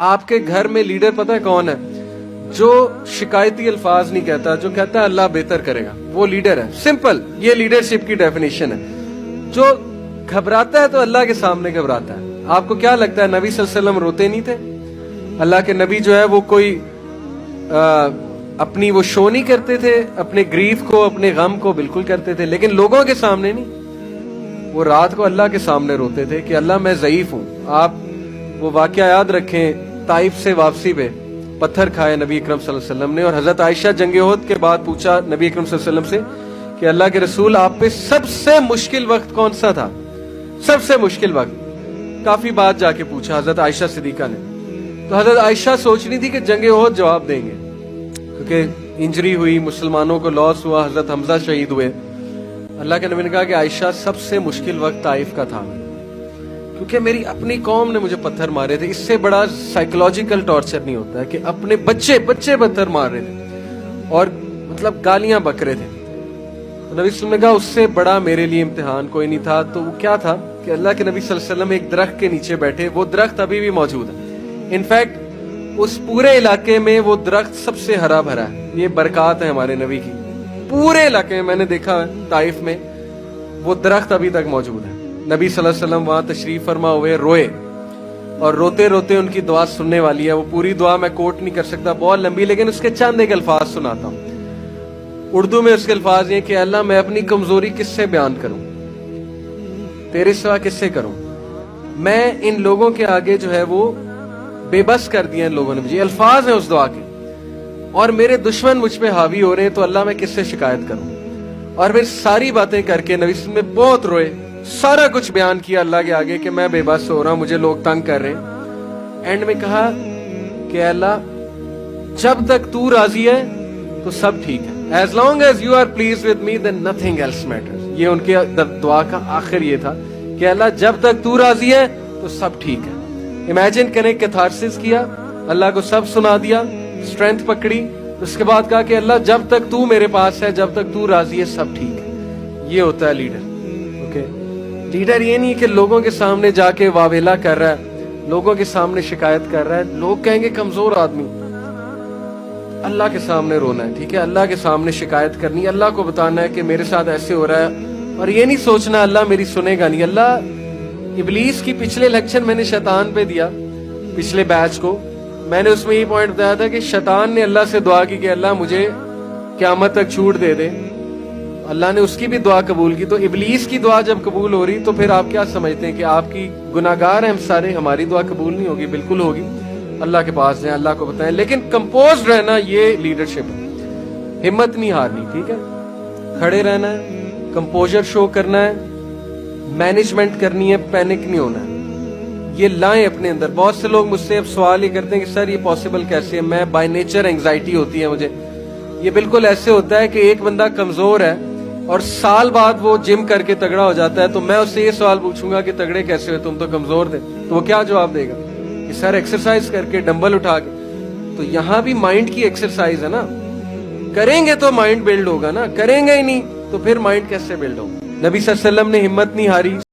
آپ کے گھر میں لیڈر پتہ ہے کون ہے؟ جو شکایتی الفاظ نہیں کہتا، جو کہتا ہے اللہ بہتر کرے گا، وہ لیڈر ہے. سمپل، یہ لیڈرشپ کی ڈیفینیشن ہے. جو گھبراتا ہے تو اللہ کے سامنے گھبراتا ہے. آپ کو کیا لگتا ہے نبی صلی اللہ علیہ وسلم روتے نہیں تھے؟ اللہ کے نبی جو ہے وہ کوئی اپنی وہ شو نہیں کرتے تھے، اپنے گریف کو، اپنے غم کو بالکل کرتے تھے، لیکن لوگوں کے سامنے نہیں. وہ رات کو اللہ کے سامنے روتے تھے کہ اللہ میں ضعیف ہوں. آپ وہ واقعہ یاد رکھیں، طائف سے واپسی پہ پتھر کھائے نبی اکرم صلی اللہ علیہ وسلم نے، اور حضرت عائشہ جنگ احد کے بعد پوچھا نبی اکرم صلی اللہ علیہ وسلم سے کہ اللہ کے رسول آپ پہ سب سے مشکل وقت کون سا تھا؟ سب سے مشکل وقت. کافی بات جا کے پوچھا حضرت عائشہ صدیقہ نے. تو حضرت عائشہ سوچ رہی تھی کہ جنگ احد جواب دیں گے، کیونکہ انجری ہوئی، مسلمانوں کو لاس ہوا، حضرت حمزہ شہید ہوئے. اللہ کے نبی نے کہا کہ عائشہ سب سے مشکل وقت طائف کا تھا، کیونکہ میری اپنی قوم نے مجھے پتھر مارے تھے. اس سے بڑا سائیکولوجیکل ٹارچر نہیں ہوتا ہے کہ اپنے بچے پتھر مار رہے تھے اور مطلب گالیاں بک رہے تھے. نبی صلی اللہ علیہ وسلم نے کہا اس سے بڑا میرے لیے امتحان کوئی نہیں تھا. تو وہ کیا تھا کہ اللہ کے نبی صلی اللہ علیہ وسلم ایک درخت کے نیچے بیٹھے. وہ درخت ابھی بھی موجود ہے. انفیکٹ اس پورے علاقے میں وہ درخت سب سے ہرا بھرا ہے. یہ برکات ہے ہمارے نبی کی. پورے علاقے میں میں نے دیکھا طائف میں وہ درخت ابھی تک موجود ہے. نبی صلی اللہ علیہ وسلم وہاں تشریف فرما ہوئے، روئے، اور روتے روتے ان کی دعا سننے والی ہے. وہ پوری دعا میں کوٹ نہیں کر سکتا، بہت لمبی، لیکن اس کے چند ایک الفاظ سناتا ہوں. اردو میں اس کے الفاظ یہ کہ اللہ میں اپنی کمزوری کس سے بیان کروں، تیرے سوا کس سے کروں. میں ان لوگوں کے آگے جو ہے وہ بے بس کر دیا ان لوگوں نے مجھے. الفاظ ہیں اس دعا کے، اور میرے دشمن مجھ پہ حاوی ہو رہے ہیں، تو اللہ میں کس سے شکایت کروں. اور پھر ساری باتیں کر کے نبی صلی اللہ علیہ وسلم بہت روئے، سارا کچھ بیان کیا اللہ کے آگے کہ میں بے بس ہو رہا ہوں، مجھے لوگ تنگ کر رہے ہیں. اینڈ میں کہا کہ اللہ جب تک تو راضی ہے تو سب ٹھیک ہے. As long as you are pleased with me, then nothing else matters. یہ ان کے دعا کا آخر یہ تھا کہ اللہ جب تک تو راضی ہے تو سب ٹھیک ہے. امیجن کریں کیتھارسس کیا، اللہ کو سب سنا دیا، اسٹرینتھ پکڑی، اس کے بعد کہا کہ اللہ جب تک تو میرے پاس ہے، جب تک تو راضی ہے، سب ٹھیک ہے. یہ ہوتا ہے لیڈر. اوکے، لیڈر یہ نہیں کہ لوگوں کے سامنے جا کے واویلا کر رہا ہے، لوگوں کے سامنے شکایت کر رہا ہے. لوگ کہیں گے کمزور آدمی. اللہ کے سامنے رونا ہے، ٹھیک ہے، اللہ کے سامنے شکایت کرنی، اللہ کو بتانا ہے کہ میرے ساتھ ایسے ہو رہا ہے. اور یہ نہیں سوچنا اللہ میری سنے گا نہیں. اللہ ابلیس کی پچھلے لیکچر میں نے شیطان پہ دیا، پچھلے بیچ کو میں نے اس میں یہ پوائنٹ بتایا تھا کہ شیطان نے اللہ سے دعا کی کہ اللہ مجھے قیامت تک چھوٹ دے دے. اللہ نے اس کی بھی دعا قبول کی. تو ابلیس کی دعا جب قبول ہو رہی تو پھر آپ کیا سمجھتے ہیں کہ آپ کی گناہگار ہیں ہم سارے، ہماری دعا قبول نہیں ہوگی؟ بالکل ہوگی. اللہ کے پاس جائیں، اللہ کو بتائیں، لیکن کمپوزڈ رہنا یہ لیڈرشپ ہے. ہمت نہیں ہارنی، ٹھیک ہے، کھڑے رہنا ہے، کمپوزر شو کرنا ہے، مینجمنٹ کرنی ہے، پینک نہیں ہونا ہے. یہ لائیں اپنے اندر. بہت سے لوگ مجھ سے اب سوال یہ کرتے ہیں کہ سر یہ پاسبل کیسے ہے؟ میں بائی نیچر اینگزائٹی ہوتی ہے مجھے. یہ بالکل ایسے ہوتا ہے کہ ایک بندہ کمزور ہے اور سال بعد وہ جم کر کے تگڑا ہو جاتا ہے، تو میں اس سے یہ سوال پوچھوں گا کہ تگڑے کیسے ہوئے، تم تو کمزور تھے، تو وہ کیا جواب دے گا کہ سر ایکسرسائز کر کے، ڈمبل اٹھا کے. تو یہاں بھی مائنڈ کی ایکسرسائز ہے نا. کریں گے تو مائنڈ بلڈ ہوگا نا، کریں گے ہی نہیں تو پھر مائنڈ کیسے بلڈ ہوگا؟ نبی صلی اللہ علیہ وسلم نے ہمت نہیں ہاری.